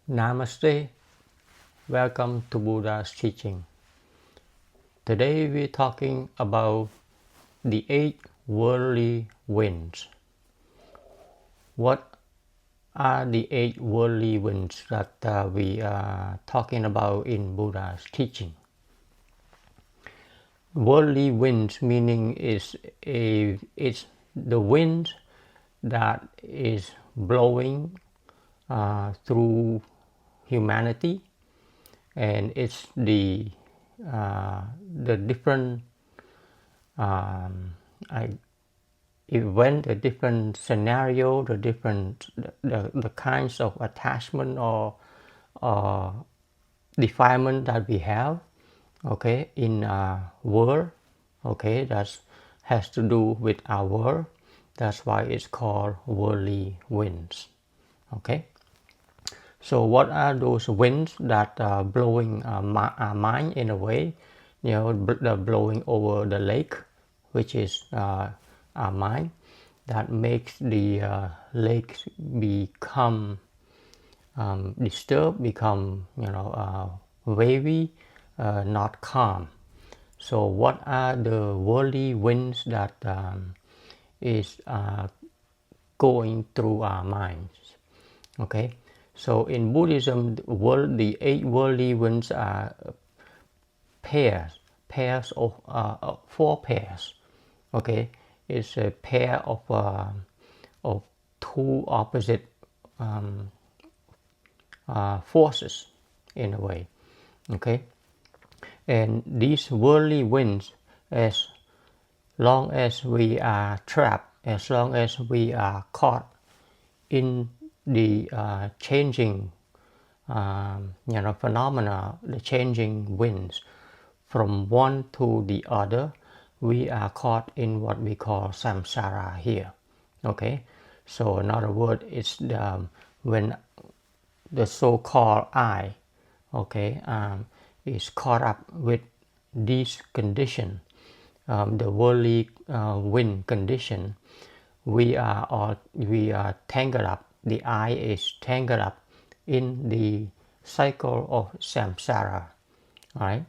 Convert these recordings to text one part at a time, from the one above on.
Namaste, welcome to Buddha's teaching. Today we're talking about the 8 worldly winds. What are the 8 worldly winds that we are talking about in Buddha's teaching? Worldly winds meaning it's the wind that is blowing through humanity, and it's the different event, the different scenario, the kinds of attachment or defilement that we have, okay, in our world, okay, that has to do with our world. That's why it's called worldly winds. Okay, so what are those winds that are blowing our mind in a way? They're blowing over the lake, which is our mind, that makes the lake become disturbed, become wavy, not calm. So what are the worldly winds that is going through our minds? Okay, so in Buddhism, the 8 worldly winds are pairs of 4 pairs. Okay, it's a pair of 2 opposite forces in a way. Okay, and these worldly winds, as long as we are trapped, as long as we are caught in the changing phenomena, the changing winds from one to the other, we are caught in what we call samsara here. Okay, so in other words, it's when the so-called I, okay, is caught up with this condition, the worldly wind condition. We are tangled up. The I is tangled up in the cycle of samsara, right?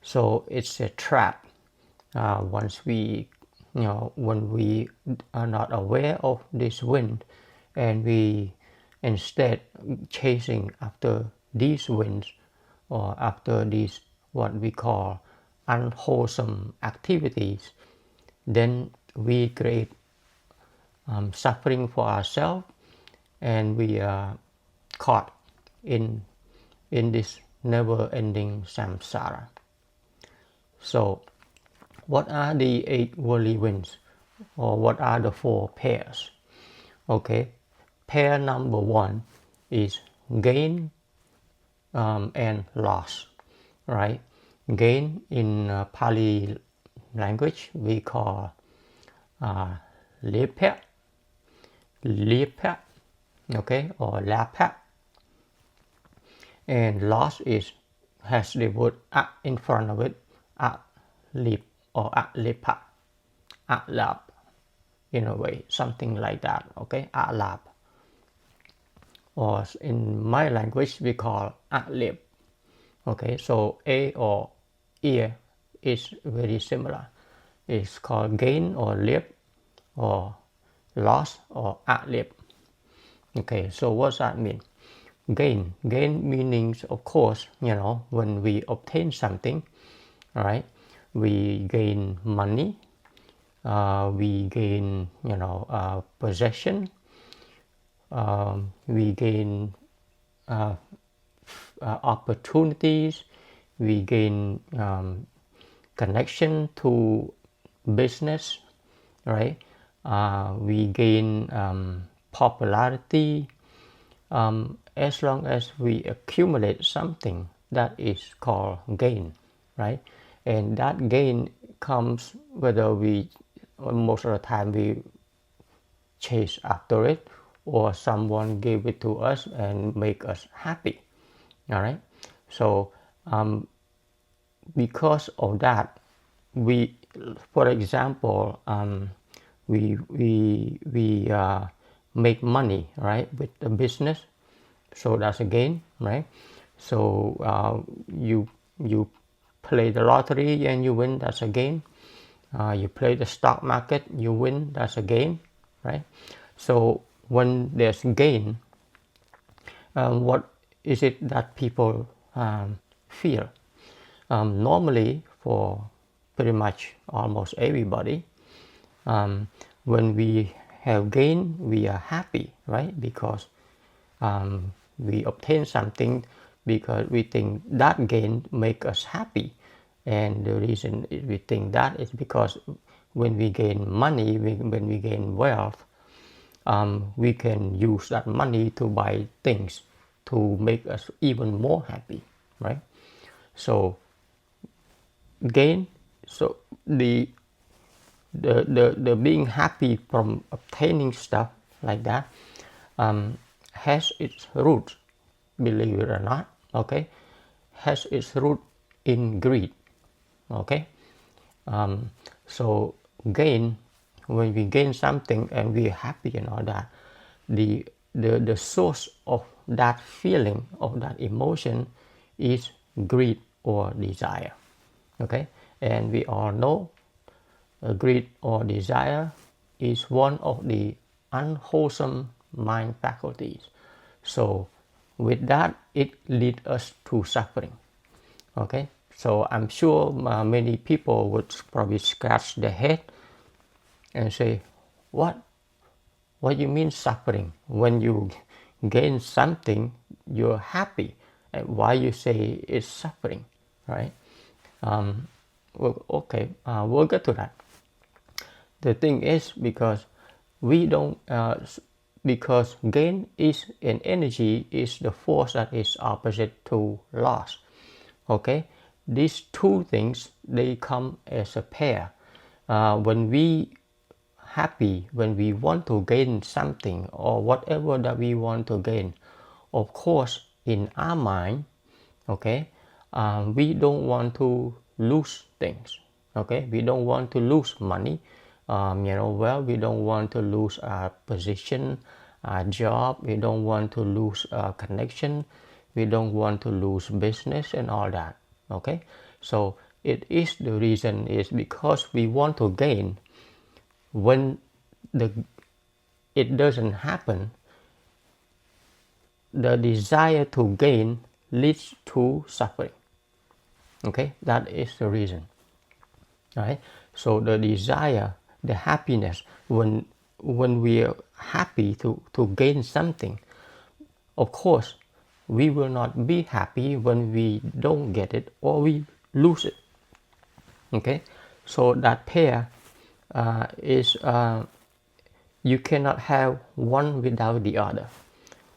So it's a trap. Once we, when we are not aware of this wind, and we instead chasing after these winds, or after these what we call unwholesome activities, then we create suffering for ourselves, and we are caught in this never-ending samsara. So what are the 8 worldly winds, or what are the 4 pairs? Okay, pair number 1 is gain and loss, right? Gain in Pali language we call lepet, okay, or lapet, and loss has the word a in front of it, a lip or a lepa, a lap, in a way, something like that. Okay, a lap, or in my language we call a lip. Okay, so a or ear is very similar. It's called gain or lip, or loss or a lip. Okay, so what's that mean? Gain meanings, of course, when we obtain something, right? We gain money, we gain possession, we gain opportunities, we gain connection to business, right? We gain popularity. As long as we accumulate something, that is called gain, right? And that gain comes whether most of the time we chase after it, or someone gave it to us and make us happy. All right, so because of that, we, for example, we make money, right, with the business, so that's a gain, right? So you play the lottery and you win, that's a gain. You play the stock market, you win, that's a gain, right? So when there's gain, what is it that people feel? Normally, for pretty much almost everybody, when we have gain, we are happy, right? Because we obtain something, because we think that gain make us happy. And the reason we think that is because when we gain money, when we gain wealth, we can use that money to buy things to make us even more happy, right? So gain, so the being happy from obtaining stuff like that has its root, believe it or not, okay, has its root in greed, okay. So gain, when we gain something and we're happy and all that, the source of that feeling, of that emotion, is greed or desire, okay. And we all know greed or desire is one of the unwholesome mind faculties. So with that, it leads us to suffering, okay. So I'm sure many people would probably scratch their head and say, what do you mean suffering? When you gain something, you're happy, and why you say it's suffering, right? Well, okay, we'll get to that. The thing is, because we don't, because gain is an energy, is the force that is opposite to loss, okay. These two things, they come as a pair. When we happy, when we want to gain something or whatever that we want to gain, of course in our mind, okay, we don't want to lose things, okay. We don't want to lose money, well, we don't want to lose our position, our job, we don't want to lose our connection, we don't want to lose business and all that, okay. So it is, the reason is because we want to gain. When it doesn't happen, the desire to gain leads to suffering, okay. That is the reason, right? So the desire, the happiness, when we are happy to gain something, of course we will not be happy when we don't get it or we lose it, okay. So that pair is you cannot have one without the other.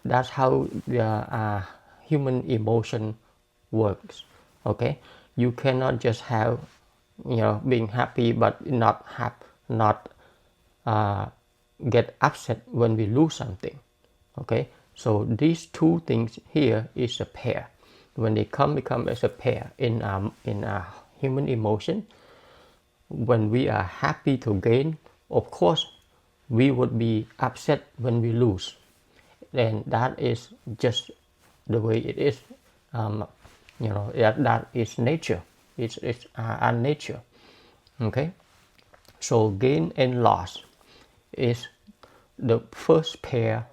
That's how the human emotion works, okay. You cannot just have, being happy but not get upset when we lose something, okay. So these two things here is a pair. When they become as a pair in our human emotion. When we are happy to gain, of course we would be upset when we lose, and that is just the way it is. That is nature. It's our nature, okay. So gain and loss is the first pair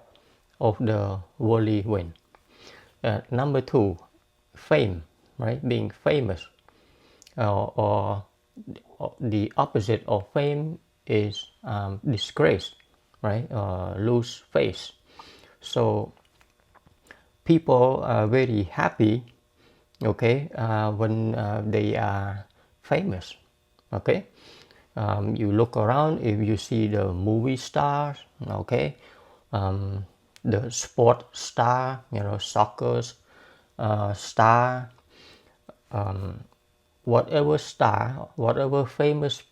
of the worldly wind. Number two, fame, right? Being famous, or the opposite of fame is disgrace, right? Lose face. So people are very happy, okay, when they are famous, okay. You look around, if you see the movie stars, okay, the sport star, soccer star, whatever star, whatever famous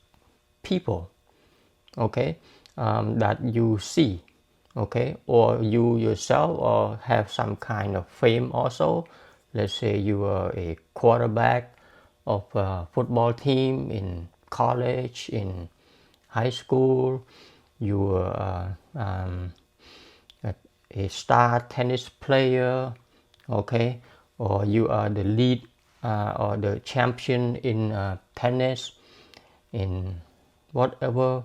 people, okay, that you see, okay, or you yourself or have some kind of fame also. Let's say you are a quarterback of a football team in college, in high school, you were a star tennis player, okay, or you are the lead or the champion in tennis, in whatever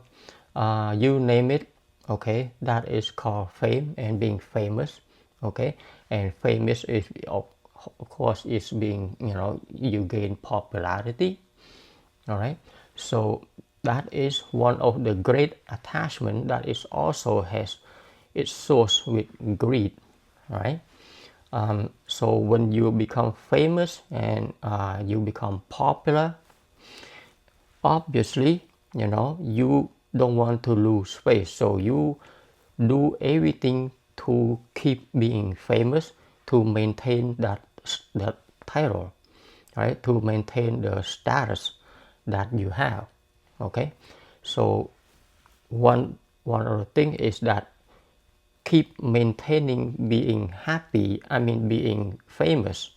you name it, okay, that is called fame and being famous, okay. And famous is of course is being, you gain popularity, all right. So that is one of the great attachment that is also has its source with greed, right. So when you become famous and you become popular, obviously, you don't want to lose face, so you do everything to keep being famous, to maintain that title, right, to maintain the status that you have, okay. So one of the thing is that keep maintaining being happy, being famous,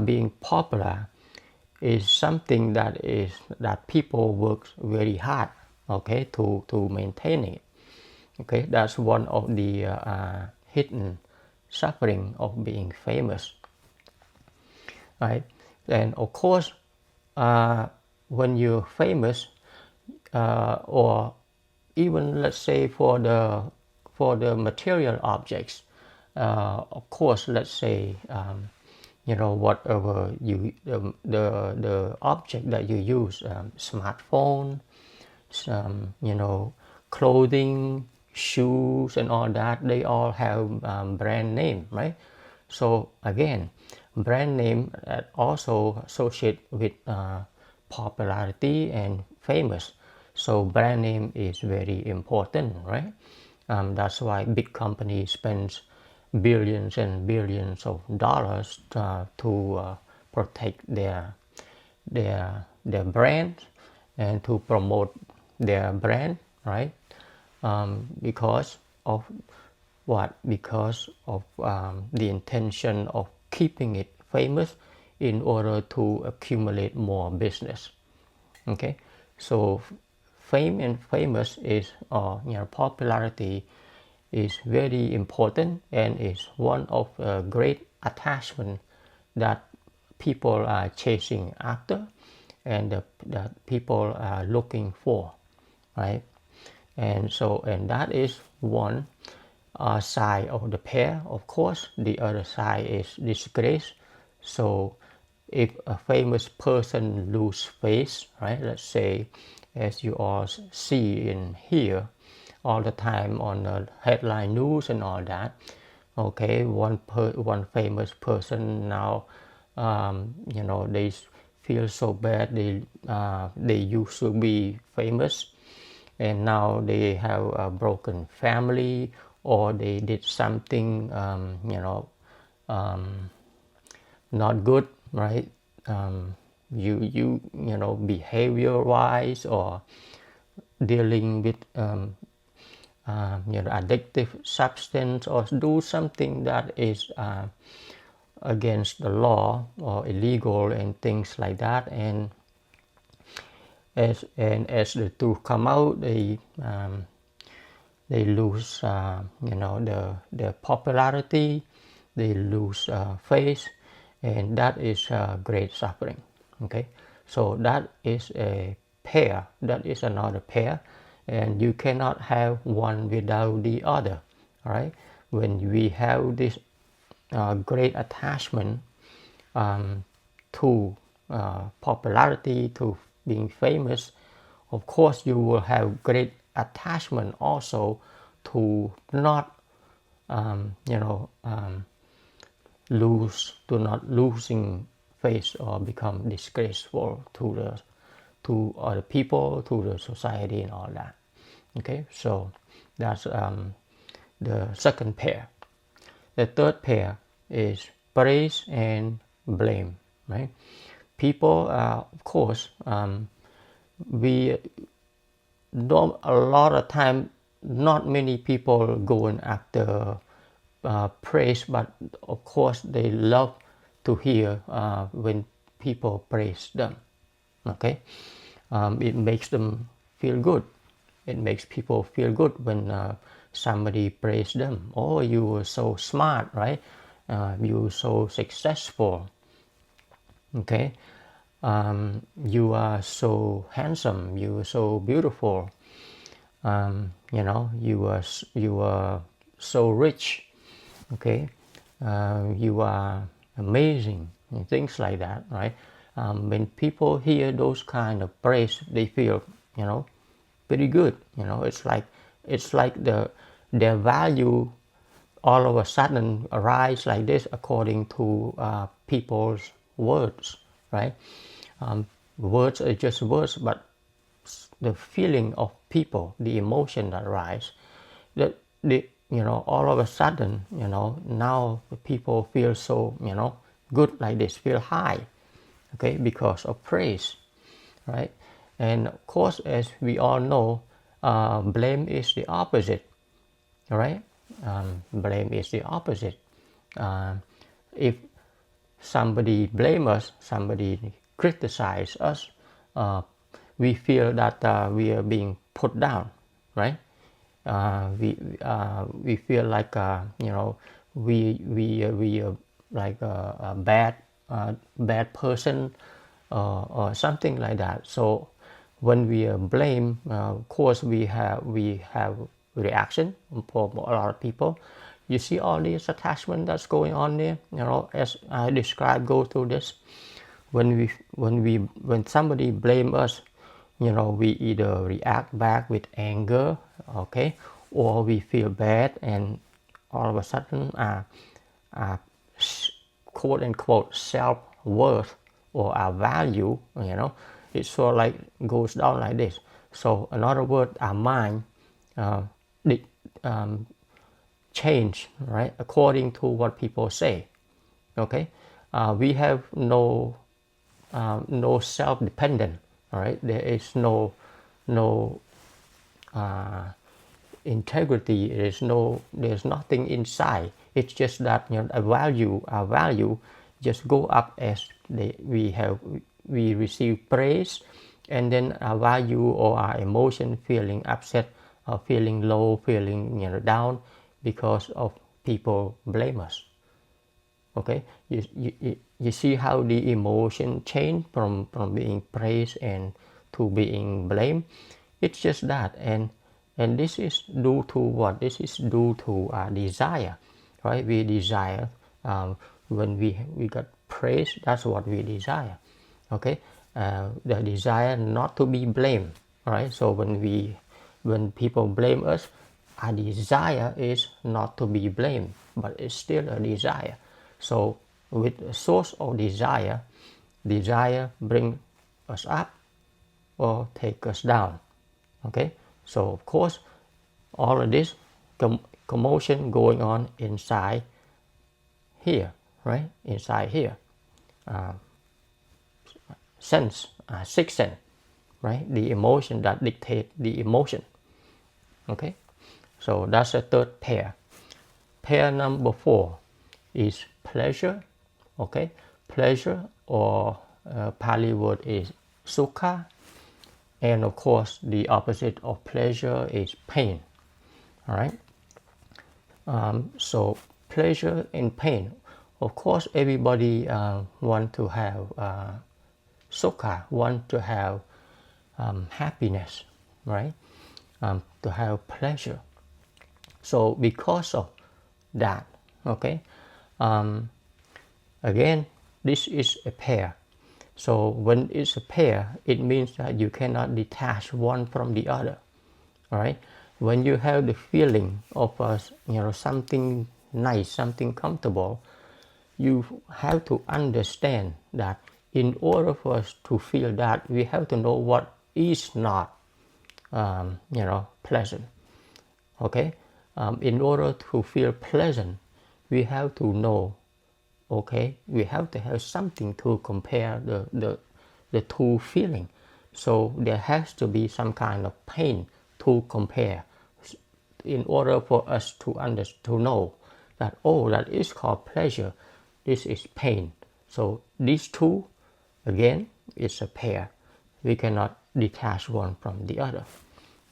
being popular is something that people work very hard, okay, to maintain it, okay. That's one of the hidden suffering of being famous, right. And of course, when you're famous, or even let's say for the material objects, of course, let's say whatever the object that you use, smartphone, clothing, shoes, and all that, they all have brand name, right? So again, brand name also associate with popularity and famous. So brand name is very important, right? That's why big companies spend billions and billions of dollars to protect their brand and to promote their brand, right? Because of what? Because of the intention of keeping it famous in order to accumulate more business. Okay, so fame and famous is, popularity is very important and is one of the great attachment that people are chasing after and that people are looking for, right? And that is one side of the pair. Of course, the other side is disgrace. So if a famous person lose face, right, let's say, as you all see in here all the time on the headline news and all that, okay, one famous person now, they feel so bad, they used to be famous and now they have a broken family, or they did something not good, right? Behavior wise, or dealing with addictive substance, or do something that is against the law or illegal and things like that, and as the truth come out, they lose their popularity, they lose face, and that is great suffering. Okay, so that is a pair, that is another pair, and you cannot have one without the other. All right, when we have this great attachment to popularity, to being famous, of course you will have great attachment also to not not losing face or become disgraceful to other people, to the society and all that. Okay, so that's the second pair. The third pair is praise and blame, right? People, of course, we don't, a lot of time, not many people going after praise, but of course they love to hear when people praise them. Okay, it makes them feel good. It makes people feel good when somebody praise them. Oh, you were so smart, right? You were so successful. Okay, you are so handsome. You are so beautiful. You are so rich. Okay, you are amazing, and things like that, right? When people hear those kind of praise, they feel, pretty good. It's like their value all of a sudden arise like this according to people's words, right? Words are just words, but the feeling of people, the emotion that rise, that all of a sudden, now people feel so, good like this, feel high, okay, because of praise, right? And of course, as we all know, blame is the opposite, right? Blame is the opposite. If somebody blame us, somebody criticize us, uh, we feel that we are being put down, right? We feel like we are like a bad person, or something like that. So when we blame, of course we have reaction for a lot of people. You see all this attachment that's going on there. As I described, go through this. When somebody blame us, we either react back with anger, okay, or we feel bad, and all of a sudden quote unquote self-worth or our value, it sort of like goes down like this. So in other words, our mind did change, right, according to what people say. Okay, we have no self-dependent. All right, there is no integrity. There's nothing inside. It's just that our value just go up as we receive praise, and then our value or our emotion feeling upset, or feeling low, feeling down because of people blame us. Okay, you see how the emotion change from being praised and to being blamed. It's just that, and this is due to what? This is due to our desire, right? We desire, when we got praise, that's what we desire. Okay, the desire not to be blamed, right? So when people blame us, our desire is not to be blamed, but it's still a desire. So with the source of desire bring us up or take us down. Okay, so of course all of this commotion going on inside here, right? Inside here, sixth sense, right? The emotion that dictate the emotion. Okay, so that's the third pair. Pair number 4 is pleasure. Okay, pleasure, or Pali word is sukha, and of course the opposite of pleasure is pain. All right, so pleasure and pain, of course everybody want to have sukha, want to have happiness, right? To have pleasure. So because of that, okay, again, this is a pair. So when it's a pair, it means that you cannot detach one from the other. All right. When you have the feeling of something nice, something comfortable, you have to understand that in order for us to feel that, we have to know what is not pleasant. Okay, in order to feel pleasant, we have to know. Okay, we have to have something to compare the two feeling. So there has to be some kind of pain to compare, in order for us to know that, oh, that is called pleasure, this is pain. So these two, again, is a pair. We cannot detach one from the other.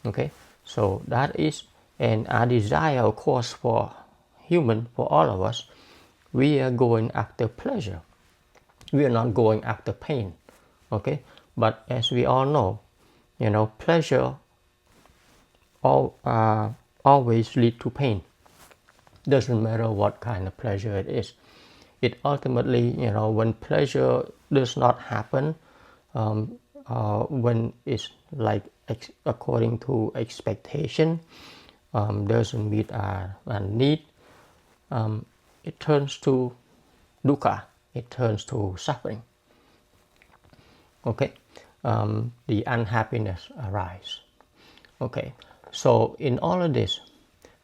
Okay, so that is And our desire, of course, for human, for all of us, we are going after pleasure. We are not going after pain. Okay, but as we all know, pleasure always lead to pain. Doesn't matter what kind of pleasure it is. It ultimately, when pleasure does not happen, when it's like according to expectation, doesn't meet our need, it turns to dukkha. It turns to suffering. Okay, the unhappiness arises. Okay, so in all of this,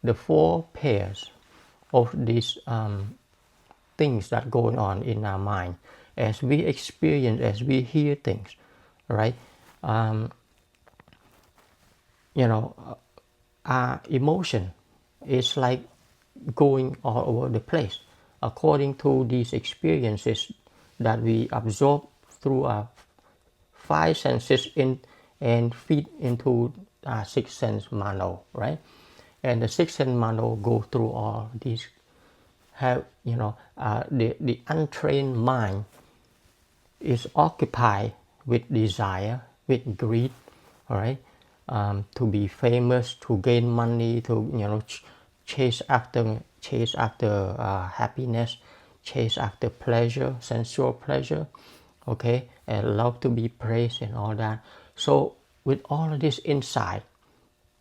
the four pairs of these things that going on in our mind, as we experience, as we hear things, right? Our emotion is like going all over the place according to these experiences that we absorb through our five senses and feed into our sixth sense mano, right? And the sixth sense mano go through all these. Have the untrained mind is occupied with desire, with greed, all right, to be famous, to gain money, to chase after happiness, chase after pleasure, sensual pleasure, okay, and love to be praised and all that. So with all of this inside,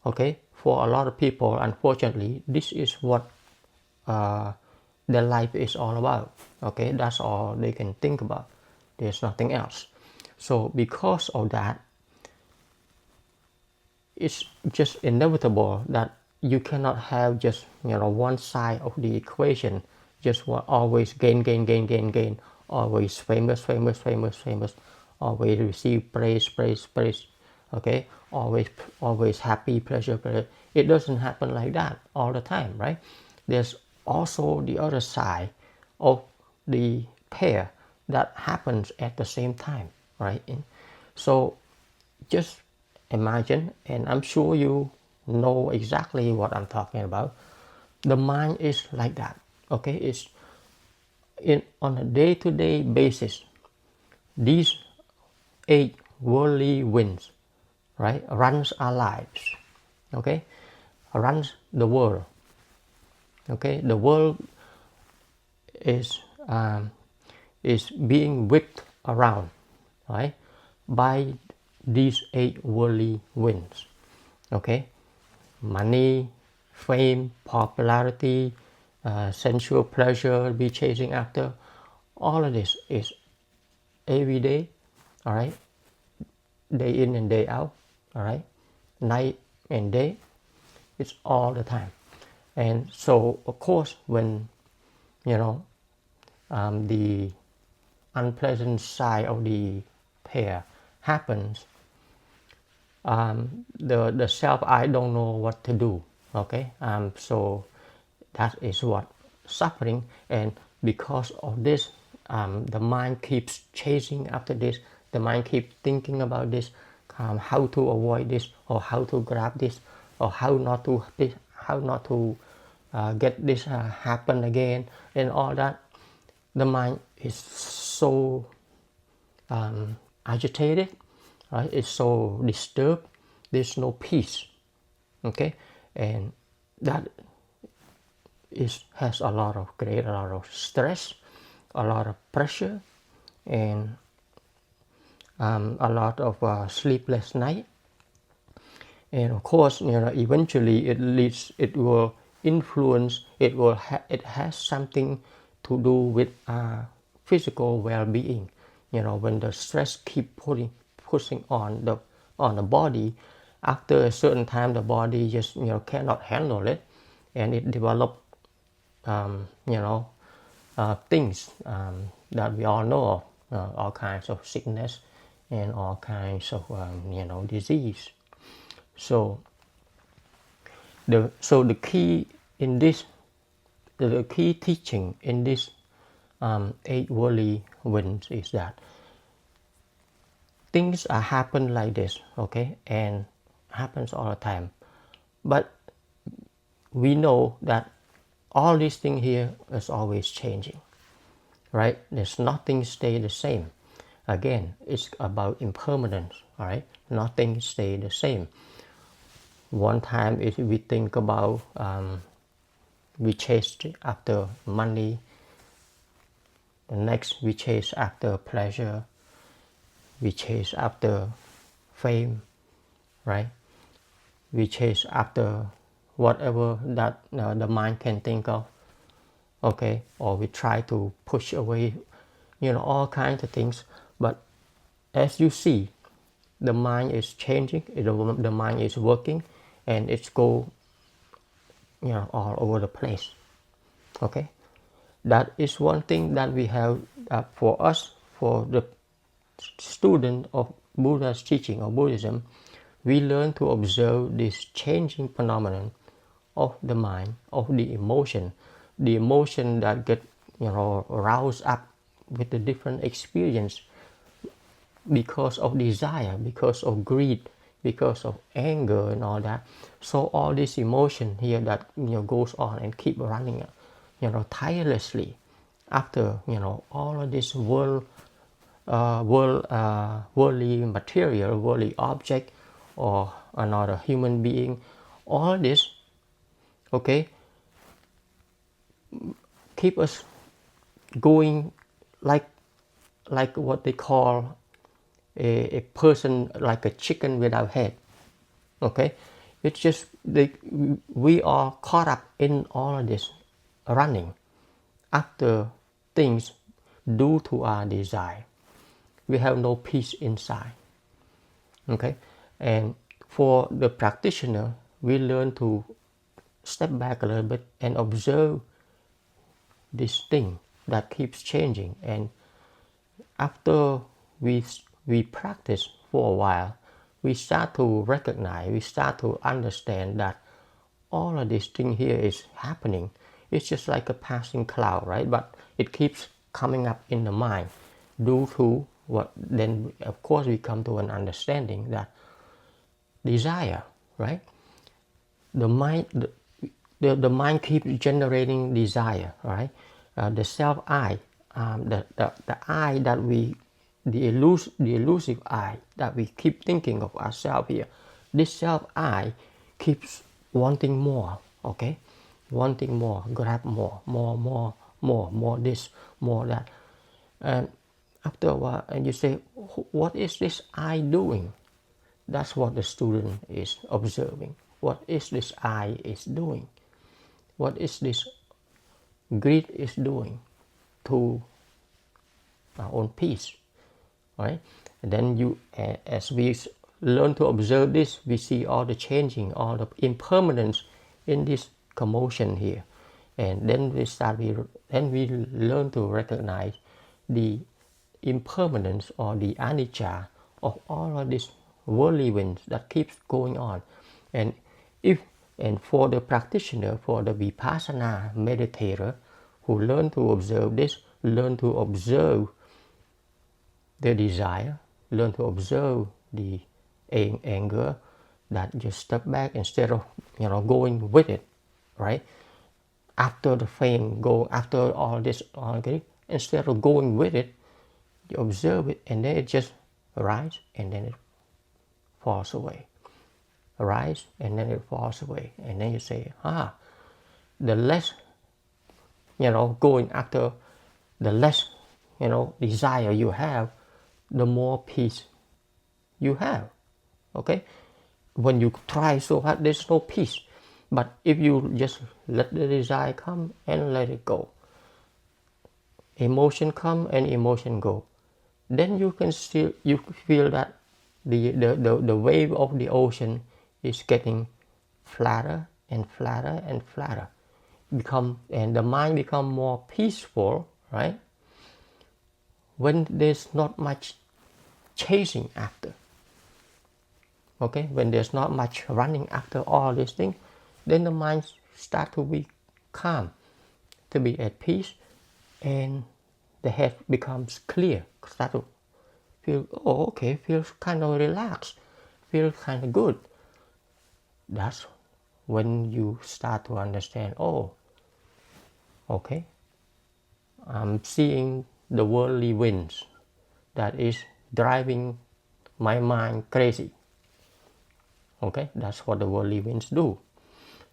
okay, for a lot of people, unfortunately, this is what their life is all about. Okay, that's all they can think about. There's nothing else. So because of that, it's just inevitable that you cannot have just one side of the equation, just always gain, always famous, always receive praise, okay, always happy, pleasure. It doesn't happen like that all the time, right? There's also the other side of the pair that happens at the same time, right? So just imagine, and I'm sure you know exactly what I'm talking about. The mind is like that, okay? It's on a day-to-day basis. These 8 worldly winds, right, runs our lives, okay, runs the world, okay. The world is being whipped around, right, by these 8 worldly winds, okay. Money, fame, popularity, sensual pleasure, be chasing after, all of this is every day, all right, day in and day out, all right, night and day, it's all the time. And so of course when the unpleasant side of the pair happens, the self, I don't know what to do, okay. So that is what suffering. And because of this, the mind keeps chasing after this, the mind keeps thinking about this, how to avoid this, or how to grab this, or how not to get this happen again, and all that. The mind is so agitated, right? It's so disturbed. There's no peace, okay, and that has a lot of stress, a lot of pressure, and a lot of sleepless night. And of course, eventually it will influence. It has something to do with physical well-being. When the stress keep pushing on the body, after a certain time the body just cannot handle it, and it develop things that we all know of, all kinds of sickness and all kinds of disease. So the key in this, the key teaching in this 8 worldly winds is that things are happen like this, okay, and happens all the time. But we know that all these things here is always changing, right? There's nothing stay the same. Again, it's about impermanence, all right? Nothing stay the same. One time, if we think about we chase after money, the next we chase after pleasure, we chase after fame, right? We chase after whatever that the mind can think of, okay? Or we try to push away, all kinds of things. But as you see, the mind is changing, the mind is working, and it's go, all over the place, okay? That is one thing that we have for us, for the student of Buddha's teaching or Buddhism. We learn to observe this changing phenomenon of the mind, of the emotion that get roused up with the different experience because of desire, because of greed, because of anger and all that. So all this emotion here that goes on and keep running tirelessly after all of this worldly material, worldly object, or another human being. All this, okay, keep us going like what they call a person, like a chicken without head, okay? It's just we are caught up in all of this running after things due to our desire. We have no peace inside, okay? And for the practitioner, we learn to step back a little bit and observe this thing that keeps changing. And after we practice for a while, we start to recognize, we start to understand that all of this thing here is happening. It's just like a passing cloud, right? But it keeps coming up in the mind due to what, then of course we come to an understanding that desire, right? The mind keeps generating desire, right? The self I, the I that we, the elusive I that we keep thinking of ourselves here, this self I keeps wanting more, okay? Wanting more, grab more this, more that. And after a while, and you say, what is this I doing? That's what the student is observing. What is this I is doing? What is this greed is doing to our own peace, right? And then as we learn to observe this, we see all the changing, all the impermanence in this commotion here, and then we learn to recognize the impermanence or the anicca of all of these worldly winds that keeps going on. And for the practitioner, for the vipassana meditator who learn to observe this, learn to observe the desire, learn to observe the anger, that just step back instead of going with it, right? After the fame, go after all this, okay? Instead of going with it, you observe it, and then it just arises and then it falls away. Arise and then it falls away, and then you say, the less going after, the less desire you have, the more peace you have, okay? When you try so hard, there's no peace. But if you just let the desire come and let it go, emotion come and emotion go, then you feel that the wave of the ocean is getting flatter and flatter and flatter, and the mind become more peaceful, right? When there's not much chasing after, okay? When there's not much running after all these things, then the mind start to be calm, to be at peace, and the head becomes clear, start to feel, feels kind of relaxed, feels kind of good. That's when you start to understand, oh, okay, I'm seeing the worldly winds that is driving my mind crazy. Okay, that's what the worldly winds do.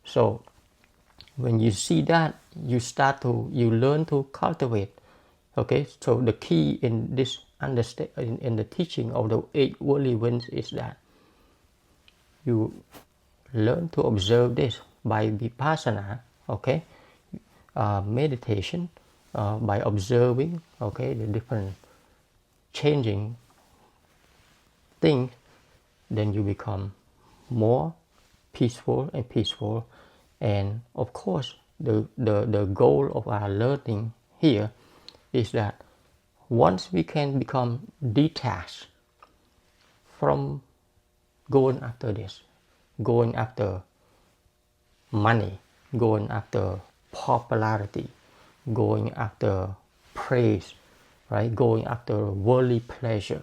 So when you see that, you learn to cultivate. Okay, so the key in this in the teaching of the 8 worldly winds is that you learn to observe this by vipassana. Okay, meditation, by observing, okay, the different changing things, then you become more peaceful and peaceful. And of course, the goal of our learning here is that once we can become detached from going after this, going after money, going after popularity, going after praise, right? Going after worldly pleasure.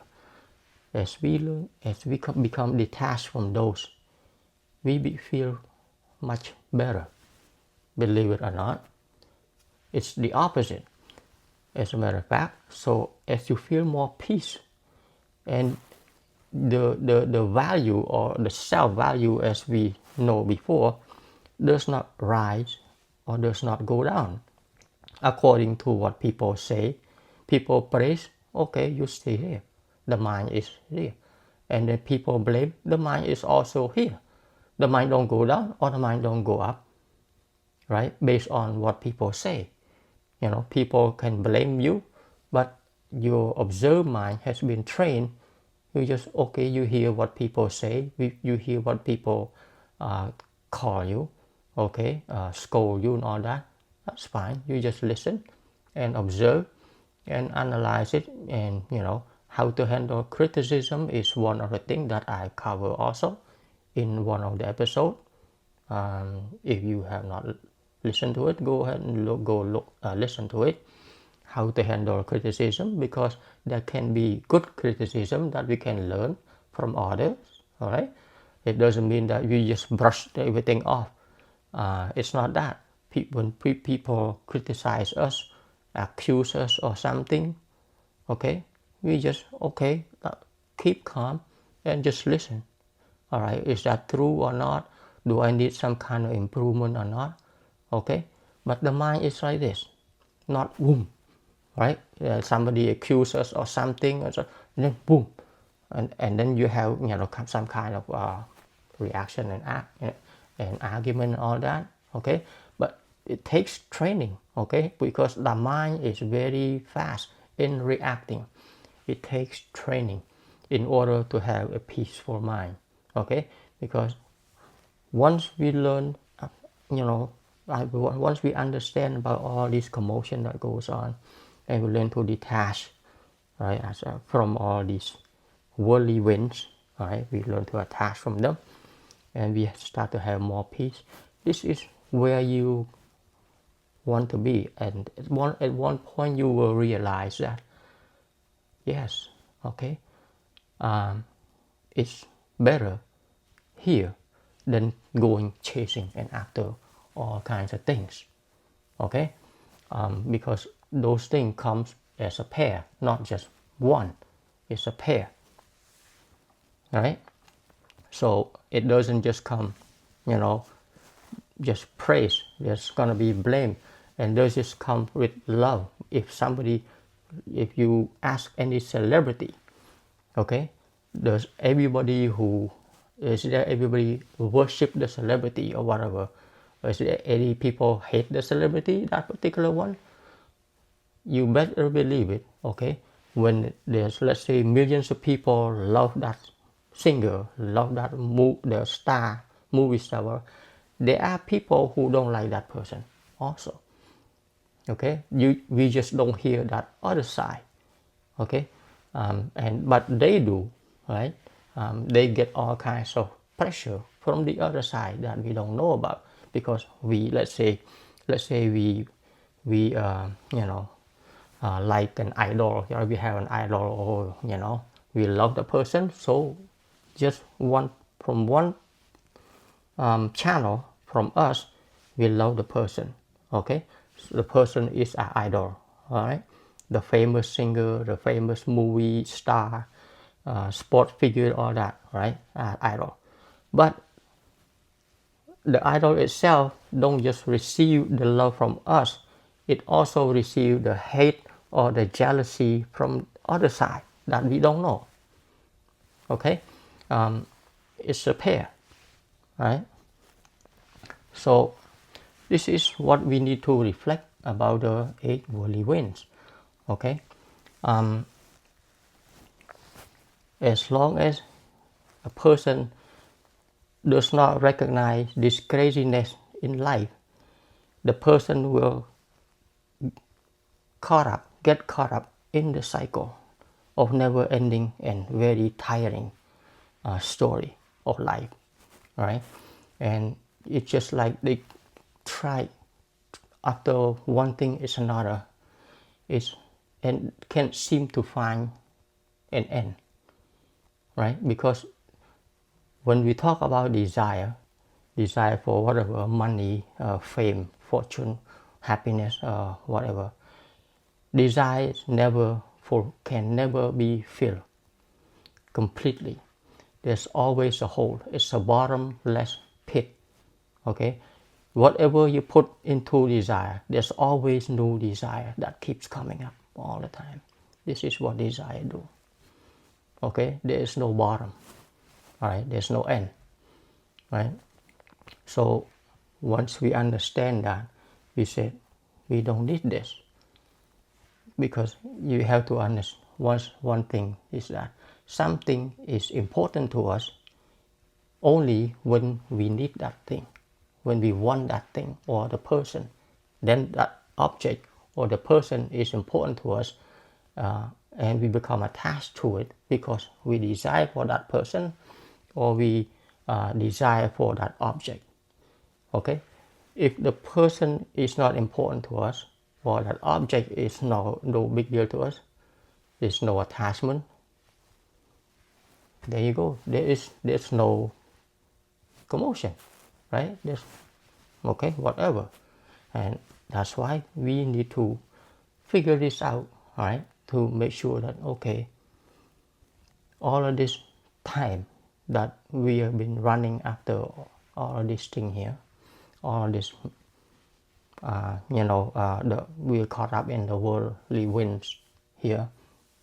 As we learn, as we become detached from those, we feel much better. Believe it or not, it's the opposite. As a matter of fact, so as you feel more peace, and the value or the self-value, as we know before, does not rise or does not go down according to what people say. People praise, okay, you stay here, the mind is here. And then people blame, the mind is also here. The mind don't go down or the mind don't go up, right? Based on what people say. People can blame you, but your observed mind has been trained. You just, okay, you hear what people say, you hear what people call you, okay, scold you and all that. That's fine. You just listen and observe and analyze it. And how to handle criticism is one of the things that I cover also in one of the episodes. If you have not listened to it, go ahead and listen to it. How to handle criticism, because there can be good criticism that we can learn from others. All right, it doesn't mean that we just brush everything off. It's not that. When people criticize us, accuse us or something, okay, we just, okay, keep calm and just listen. All right, is that true or not? Do I need some kind of improvement or not? Okay, but the mind is like this, not boom, right? Somebody accuses us or something, and then boom, and then you have some kind of reaction and argument and all that. Okay, but it takes training. Okay, because the mind is very fast in reacting. It takes training in order to have a peaceful mind. Okay, because once we learn, once we understand about all this commotion that goes on, and we learn to detach, right, from all these worldly winds, right, we learn to attach from them, and we start to have more peace. This is where you want to be, and at one point you will realize that, yes, okay, it's better here than going chasing and after all kinds of things. Okay, because those things comes as a pair, not just one. It's a pair, right? So it doesn't just come, just praise. There's gonna be blame, and those just come with love. If you ask any celebrity, okay, does everybody worship the celebrity or whatever? Is there any people hate the celebrity, that particular one? You better believe it, okay? When there's, let's say, millions of people love that singer, love that the star, movie star, there are people who don't like that person also. Okay, we just don't hear that other side. Okay, but they do, right? They get all kinds of pressure from the other side that we don't know about, because let's say we like an idol. We have an idol, or we love the person, so just from one channel, from us, we love the person. Okay, so the person is our idol. All right, the famous singer, the famous movie star, sport figure, all that, right? Our idol. But the idol itself don't just receive the love from us, it also receive the hate or the jealousy from other side that we don't know. Okay, it's a pair, right? So this is what we need to reflect about the 8 worldly winds. Okay, as long as a person does not recognize this craziness in life, the person will get caught up in the cycle of never ending and very tiring story of life, right? And it's just like they try after one thing is another, and can't seem to find an end, right? Because when we talk about desire for whatever, money, fame, fortune, happiness, whatever, desire can never be filled completely. There's always a hole. It's a bottomless pit. Okay, whatever you put into desire, there's always new desire that keeps coming up all the time. This is what desire do. Okay, there is no bottom. All right, there's no end. Right. So once we understand that, we said we don't need this, because you have to understand one thing is that something is important to us only when we need that thing, when we want that thing or the person. Then that object or the person is important to us, and we become attached to it because we desire for that person or we desire for that object. Okay, if the person is not important to us or that object is no big deal to us, there's no attachment. There you go. There's no commotion, right? There's okay, whatever. And that's why we need to figure this out, right? To make sure that okay, all of this time that we have been running after all of this thing here, all of this, we are caught up in the worldly winds here,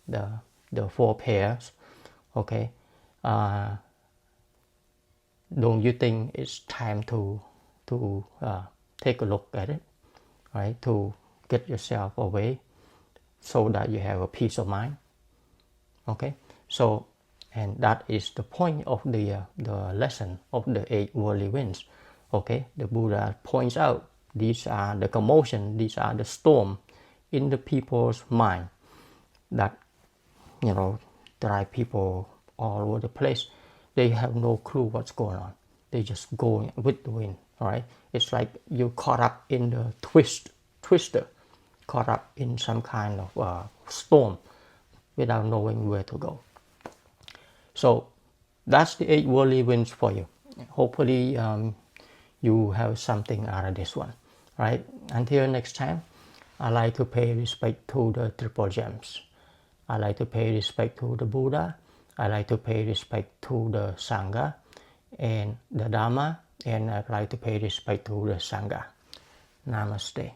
the 4 pairs. Okay, don't you think it's time to take a look at it, right? To get yourself away so that you have a peace of mind. Okay, so, and that is the point of the lesson of the 8 worldly winds. Okay, the Buddha points out these are the commotion, these are the storm in the people's mind that drive people all over the place. They have no clue what's going on. They just go with the wind. All right, it's like you're caught up in the twister, caught up in some kind of storm without knowing where to go. So that's the 8 worldly winds for you. Hopefully you have something out of this one, right? Until next time, I like to pay respect to the triple gems. I like to pay respect to the Buddha. I like to pay respect to the Sangha and the Dhamma, and I like to pay respect to the Sangha. Namaste.